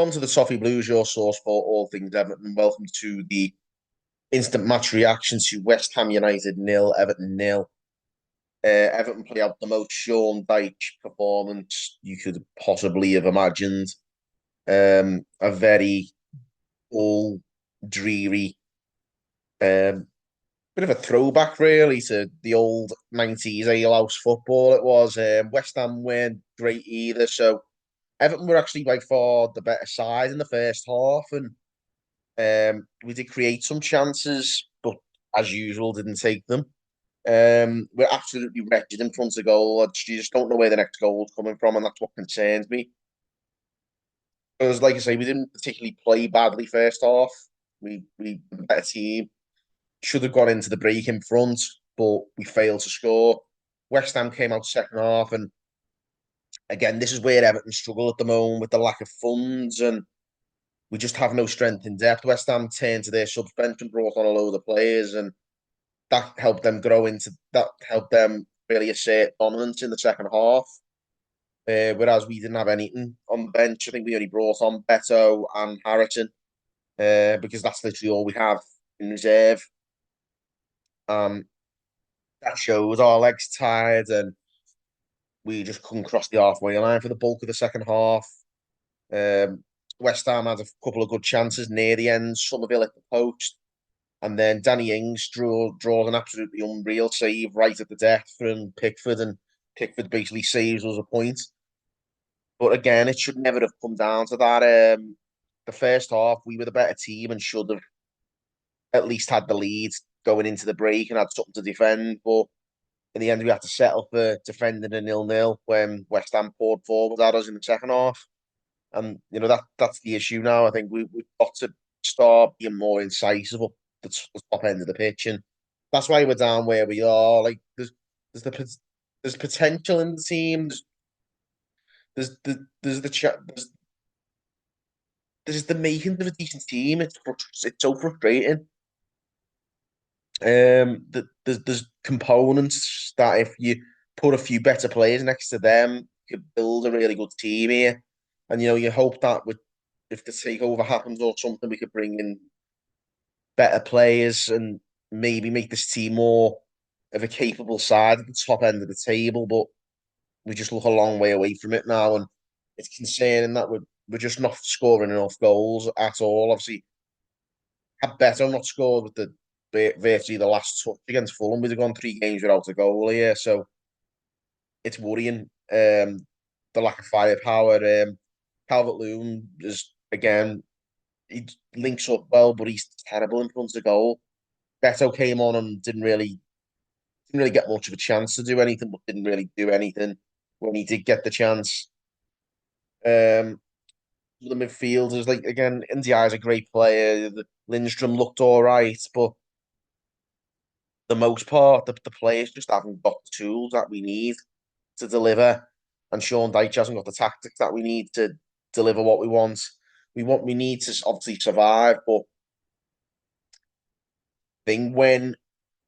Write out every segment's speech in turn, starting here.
Welcome to the Toffee Blues, your source for all things Everton. Welcome to the instant match reaction to West Ham United nil, Everton nil. Everton play out the most Sean Dyche performance you could possibly have imagined. A very dull, dreary, um, bit of a throwback really to the old 90s alehouse football it was. West Ham weren't great either, so Everton were actually by far the better side in the first half, and we did create some chances, but as usual, didn't take them. We're absolutely wretched in front of goal. You just don't know where the next goal is coming from, and that's what concerns me. Because, like I say, we didn't particularly play badly first half. We were a better team. Should have gone into the break in front, but we failed to score. West Ham came out second half, and again, this is where Everton struggle at the moment with the lack of funds, and we just have no strength in depth. West Ham turned to their subs bench and brought on a load of players, and that helped them grow into that helped them really assert dominance in the second half. Whereas we didn't have anything on the bench. I think we only brought on Beto and Harrison because that's literally all we have in reserve. Um, that shows our legs tired, and we just couldn't cross the halfway line for the bulk of the second half. Um, West Ham had a couple of good chances near the end. Somerville at the post. And then Danny Ings draws an absolutely unreal save right at the death from Pickford, and Pickford basically saves us a point. But again, it should never have come down to that. The first half, we were the better team and should have at least had the lead going into the break and had something to defend. But in the end, we had to settle for defending a 0-0 when West Ham poured forward at us in the second half. And that's the issue now. I think we've got to start being more incisive up the top end of the pitch, and that's why we're down where we are. Like there's there's potential in the team. There's the chat. There's the making of a decent team. It's so frustrating. There's components that if you put a few better players next to them, you could build a really good team here. And you hope that with if the takeover happens or something, we could bring in better players and maybe make this team more of a capable side at the top end of the table. But we just look a long way away from it now, and it's concerning that we're just not scoring enough goals at all. Obviously, had better not scored with the virtually the last touch against Fulham. We'd have gone 3 games without a goal here, so it's worrying. The lack of firepower. Calvert-Lewin is again he links up well, but he's terrible in front of goal. Beto came on and didn't really get much of a chance to do anything, but didn't really do anything when he did get the chance. The midfielders, like again, Ndiaye is a great player. Lindstrom looked all right, but the most part, the players just haven't got the tools that we need to deliver, and Sean Dyche hasn't got the tactics that we need to deliver what we want. We need to obviously survive, but thing when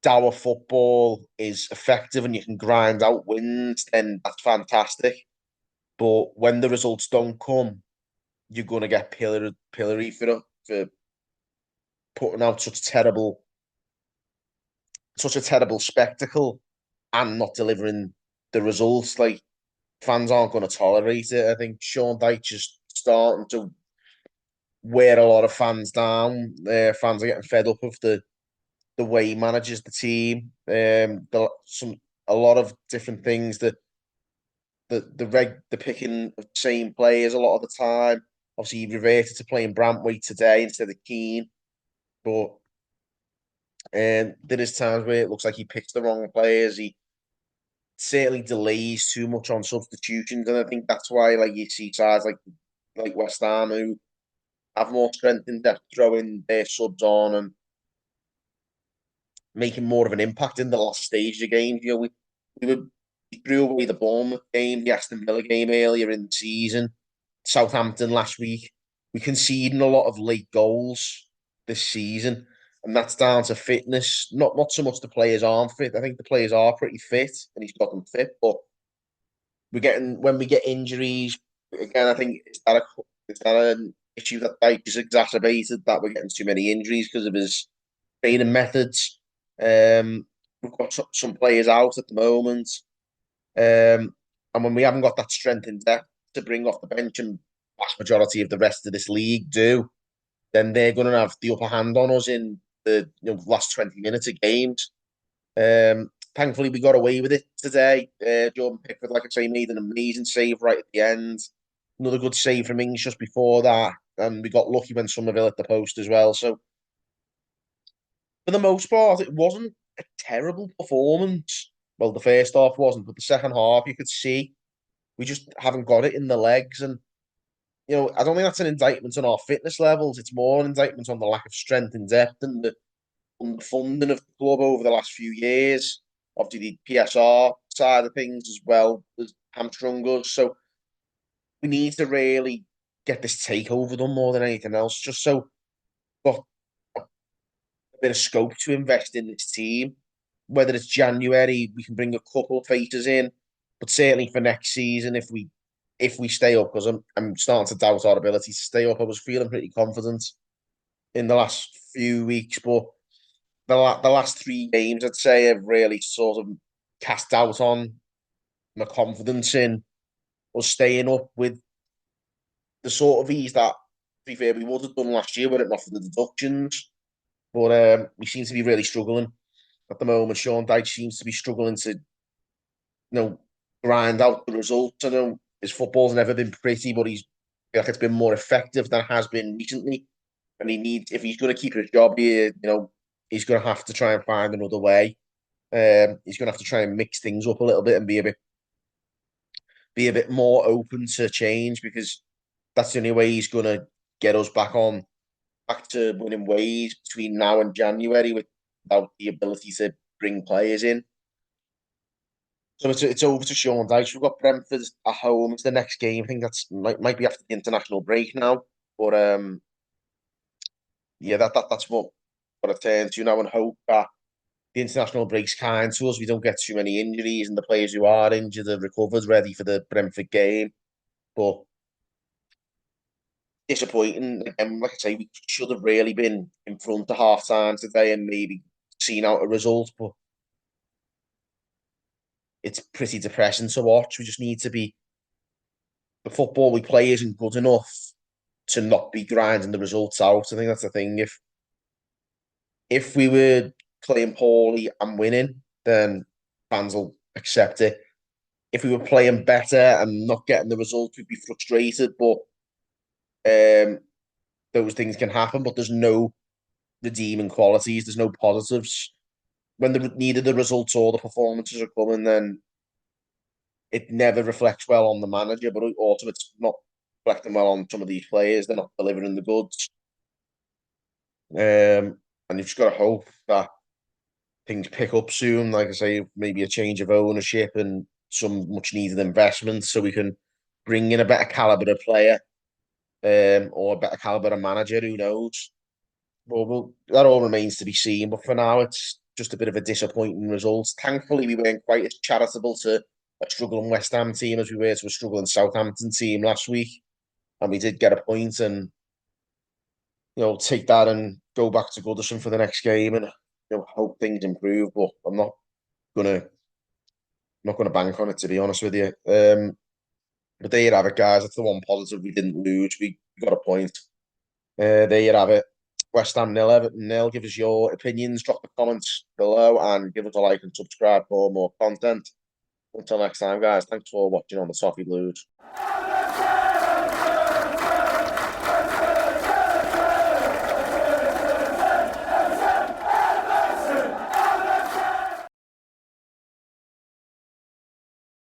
our football is effective and you can grind out wins, then that's fantastic. But when the results don't come, you're going to get pillory for putting out such a terrible spectacle and not delivering the results. Like fans aren't going to tolerate it. I think Sean Dyche is starting to wear a lot of fans down. Fans are getting fed up of the way he manages the team. A lot of different things that the picking of the same players a lot of the time. Obviously, he reverted to playing Brantwaite today instead of Keane, but there is times where it looks like he picks the wrong players. He certainly delays too much on substitutions, and I think that's why like you see sides like West Ham who have more strength in depth throwing their subs on and making more of an impact in the last stage of the game. We threw away the Bournemouth game, the Aston Villa game earlier in the season, Southampton last week. We conceding a lot of late goals this season, and that's down to fitness. Not so much the players aren't fit. I think the players are pretty fit, and he's got them fit. But we're getting when we get injuries again. I think is that a issue that Dyche has exacerbated, that we're getting too many injuries because of his training methods. We've got some players out at the moment. And when we haven't got that strength in depth to bring off the bench, and vast majority of the rest of this league do, then they're going to have the upper hand on us in the last 20 minutes of games. Thankfully, we got away with it today. Jordan Pickford, like I say, made an amazing save right at the end. Another good save from Ings just before that. And we got lucky when Somerville hit the post as well. So, for the most part, it wasn't a terrible performance. Well, the first half wasn't, but the second half, you could see we just haven't got it in the legs. And, I don't think that's an indictment on our fitness levels. It's more an indictment on the lack of strength and depth and the underfunding of the club over the last few years. Obviously, the PSR side of things as well as hamstrung us. So we need to really get this takeover done more than anything else, just so we've got a bit of scope to invest in this team. Whether it's January, we can bring a couple of fighters in, but certainly for next season, if we stay up, because I'm starting to doubt our ability to stay up. I was feeling pretty confident in the last few weeks, but the last three games, I'd say, have really sort of cast doubt on my confidence in us staying up with the sort of ease that, to be fair, we would have done last year were it not for the deductions. But we seem to be really struggling at the moment. Sean Dyche seems to be struggling to, grind out the results. I know his football's never been pretty, but like it's been more effective than it has been recently. And if he's going to keep his job here, he's going to have to try and find another way. He's going to have to try and mix things up a little bit and be a bit more open to change, because that's the only way he's going to get us back to winning ways between now and January without the ability to bring players in. So it's over to Sean Dyche. We've got Brentford at home. It's the next game. I think that's might be after the international break now. But yeah, that's what I turn to now, and hope that the international break's kind to us. We don't get too many injuries, and the players who are injured are recovered, ready for the Brentford game. But disappointing. And like I say, we should have really been in front of half time today and maybe seen out a result. But it's pretty depressing to watch. We just need to be the football we play isn't good enough to not be grinding the results out. I think that's the thing. If we were playing poorly and winning, then fans will accept it. If we were playing better and not getting the result, we'd be frustrated. But um, those things can happen. But there's no redeeming qualities. There's no positives. When neither the results or the performances are coming, then it never reflects well on the manager. But also, it's not reflecting well on some of these players. They're not delivering the goods. And you've just got to hope that things pick up soon. Like I say, maybe a change of ownership and some much needed investment, so we can bring in a better caliber of player, or a better caliber of manager. Who knows? Well, that all remains to be seen. But for now, it's just a bit of a disappointing result. Thankfully, we weren't quite as charitable to a struggling West Ham team as we were to a struggling Southampton team last week, and we did get a point. And take that and go back to Goodison for the next game, and hope things improve. But gonna not gonna bank on it, to be honest with you. But there you have it, guys. That's the one positive: we didn't lose. We got a point. There you have it. West Ham nil, Everton nil. Give us your opinions. Drop the comments below and give us a like and subscribe for more content. Until next time, guys. Thanks for watching on the Toffee Blues.